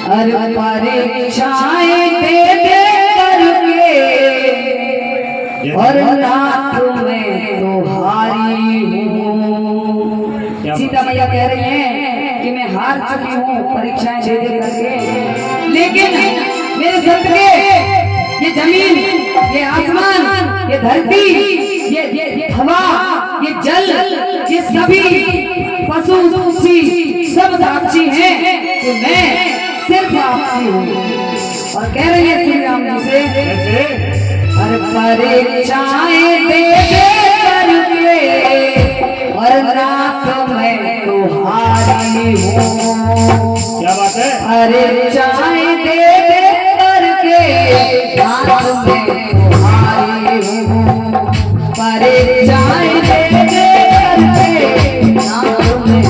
अरे परीक्षाएं दे दे करके और नाथ में तो हारी हूँ। सीता मैया कह रही हैं कि मैं हार चुकी हूँ परीक्षाएं दे दे करके, लेकिन मेरे संत के ये जमीन, ये आसमान, ये धरती, ये हवा, ये जल, ये सभी पशु पक्षी सब साक्षी हैं कि मैं सिर्फ आपकी हूँ। और कह रही है श्री राम जी से, अरे परीक्षाएं दे दे करके और नाथ मैं तो हारी हूँ। क्या बात है? परीक्षाएं दे दे करके नाथ मैं तो हारी हूँ। परीक्षाएं दे दे करके नाथ मैं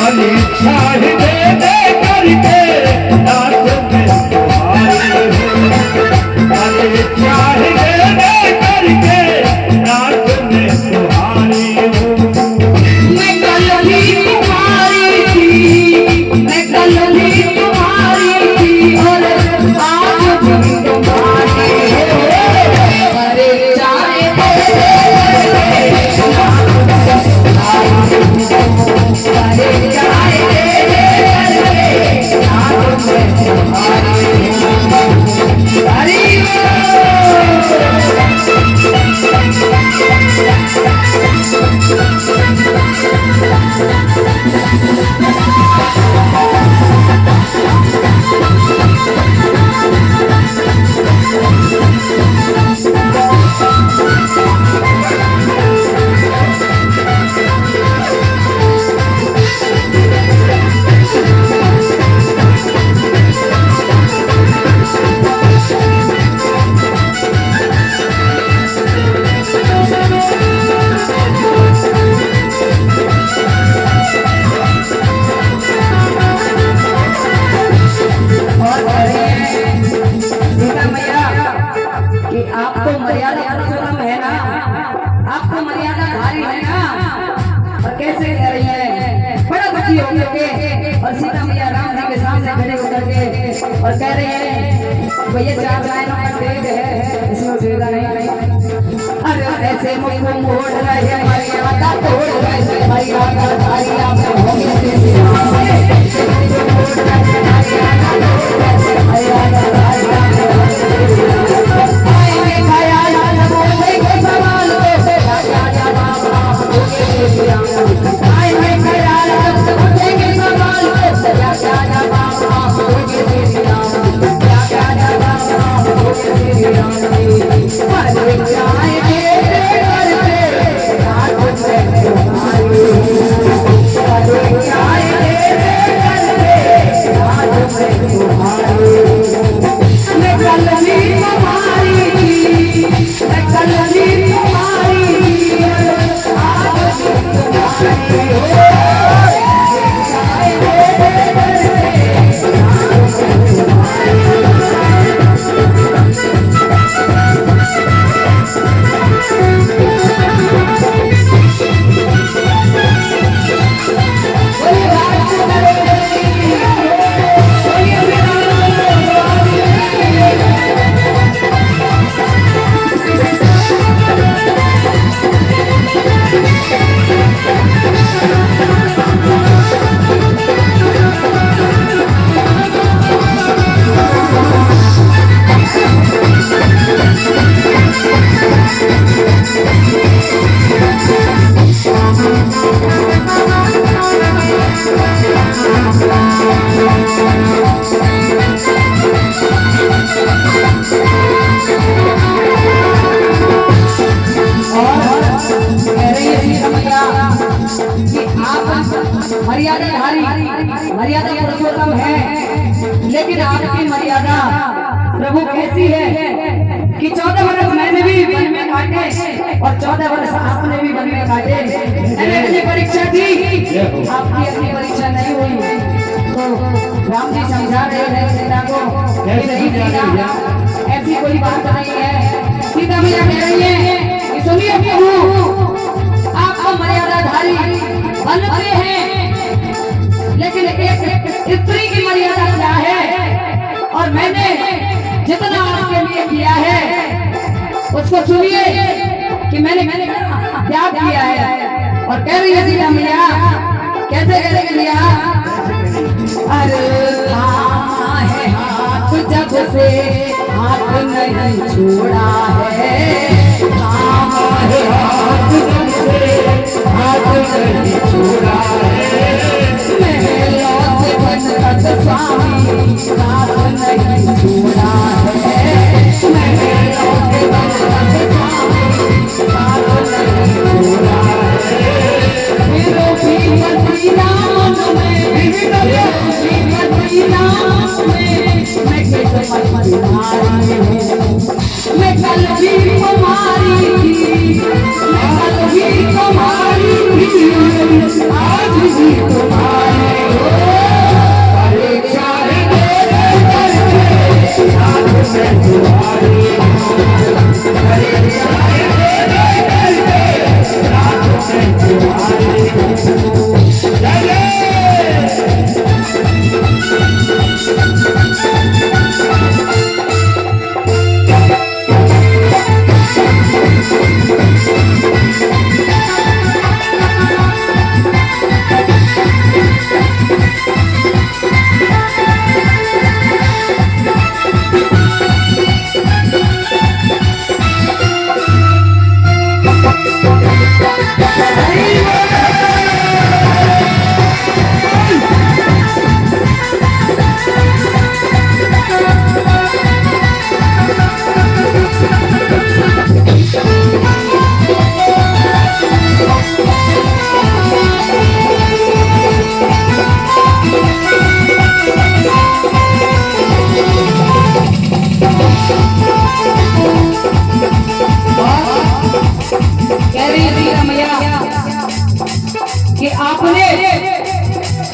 परीक्षाएं दे दे करके नाथ में तुम्हारी हूँ। परीक्षाएं दे दे करके नाथ में तुम्हारी हूँ। मैं कल भी तुम्हारी थी, मैं कल भी तुम्हारी थी और आज भी तुम्हारी हूँ। परीक्षाएं दे दे और सीता मैया राम जी के सामने खड़े होकर के और कह रही है भैया 4 लाइनों का तेज है, इसमें सुविधा नहीं। अरे ऐसे मुख मोड़ रहे मर्यादा तोड़ रहे मर्यादा धारी आप होगी मर्यादा पुरुषोत्तम है, लेकिन आपकी मर्यादा प्रभु कैसी है कि 14 वर्ष मैंने भी वन में काटे और 14 वर्ष आपने भी वन में काटे। अपनी परीक्षा थी, आपकी अपनी परीक्षा नहीं हुई। तो राम जी समझा रहे हैं सीता को कि नहीं सीता, ऐसी कोई बात नहीं है। सीता मैया कह रही है कि सुनिए प्रभु, बनते हैं, लेकिन एक स्त्री की मर्यादा क्या है और मैंने जितना आपके लिए किया है उसको सुनिए कि मैंने क्या किया है। और कह रही है सीता मैया, कैसे कैसे किया? अरे थामा है हाथ जब से हाथ नहीं छोड़ा है, थामा है हाथ जब से हाथ नहीं छोड़ा है, महलों से बनकर स्वामी साथ नहीं छोड़ा है, महलों से बनकर स्वामी साथ नहीं छोड़ा है। मेरो भी मसीना में मैं किस्मत तुम्हारी हूँ, मैं कल भी तुम्हारी थी, मैं कल भी तुम्हारी थी, आज भी तुम्हारी हूँ। परीक्षा तेरे करके आज मैं तुम्हारी हूँ, परीक्षा तेरे करके आज मैं तुम्हारी हूँ। कि आपने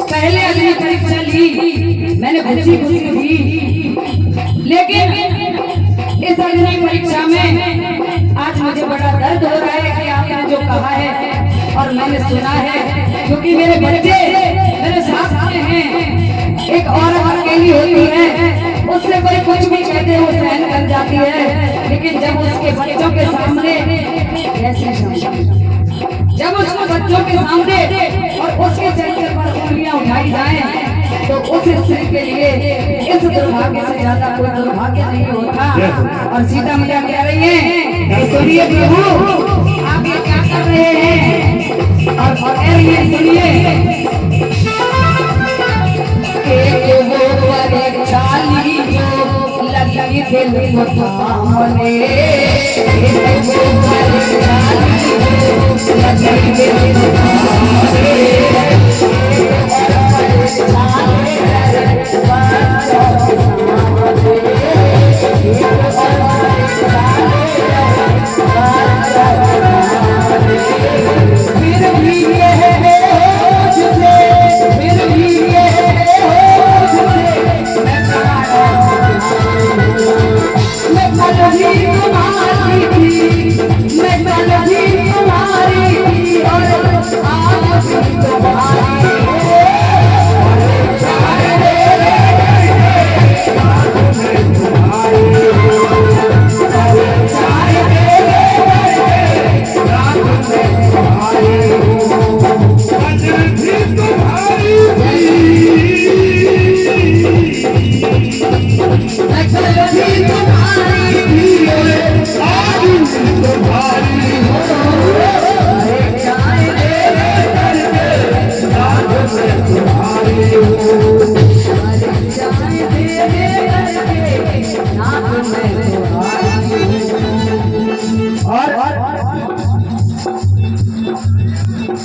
पहले अग्नि परीक्षा ली, मैंने खुशी खुशी दी, लेकिन इस अग्नि परीक्षा में आज मुझे बड़ा दर्द हो रहा है कि आपने जो कहा है और मैंने सुना है, क्योंकि मेरे बच्चे मेरे साथ आते हैं। एक औरत अकेली होती है, उससे कोई कुछ भी कहते हैं वो सहन कर जाती है, लेकिन जब उसके बच्चों के सामने जब उसको बच्चों के सामने और उसके चेहरे पर उंगलियां उठाई जाएं, तो उस स्त्री के लिए इस दुर्भाग्य से ज्यादा कोई दुर्भाग्य नहीं होता। और सीता मैया कह रही है, सुनिए प्रभु आप ये क्या कर रहे हैं? और कह रही है, सुनिए, एक वो परीक्षा ली जो लगी दिल को सामने, एक वो परीक्षा ली जो लगी दिल को सामने, फिर भी ये होश से, फिर भी ये होश से मैं कल भी तुम्हारी थी, मैं कल भी तुम्हारी थी और आज भी तुम्हारी हूँ।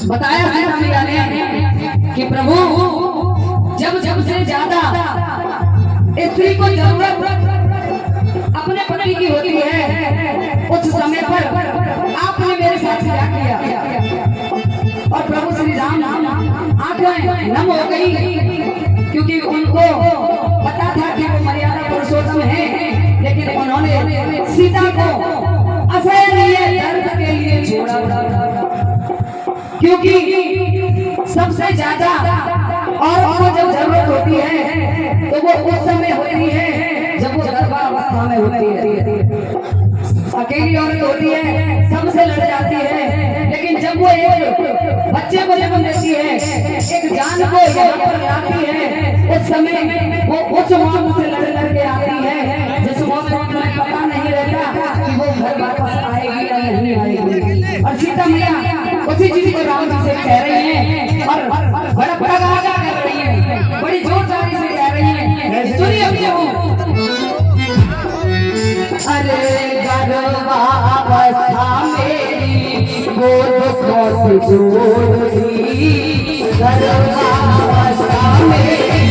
बताया सीता मैया ने कि प्रभु जब जब से ज्यादा स्त्री को जरूरत अपने पति की होती है, उस समय पर आपने मेरे साथ क्या किया। और प्रभु श्री राम आंखें नम हो गई, क्योंकि उनको पता था कि वो मर्यादा पुरुषोत्तम है, लेकिन उन्होंने सीता को असहनीय दर्द के लिए छोड़ा, क्योंकि सबसे ज्यादा औरत को जब जरूरत होती है तो वो उस समय होती है जब वो गर्भावस्था में होती है। अकेली औरत होती है, सबसे लड़ जाती है, लेकिन जब वो एक बच्चे को जन्म देती है, एक जान को यहाँ पर लाती है, उस समय वो उस मौत से लड़ के आती है जिस मौत को तुम्हें पता नहीं रहता कि वो घर वापस आएगी या नहीं आएगी। और सीता मैया उसी चीज को राम जी से कह रही है और बड़ा प्रगाढ़ कर रही है, बड़ी जोरदारी से कह रही है। सुनिए अपने अरे गर्भावस्था मेरी गोद खोद जोड़ी, गर्भावस्था मेरी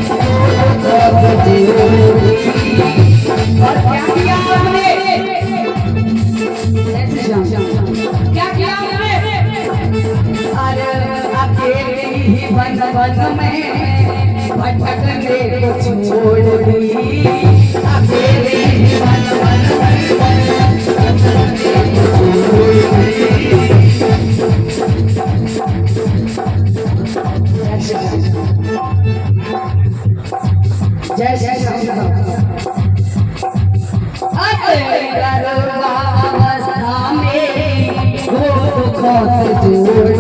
गोद खोद जोड़ी। और क्या किया हमने? क्या किया हमने? अरे अकेले ही बन बन में भटकने को छोड़ दी, अकेले ही बन बन जय जय गर्भावस्था में गोद खोद जोड़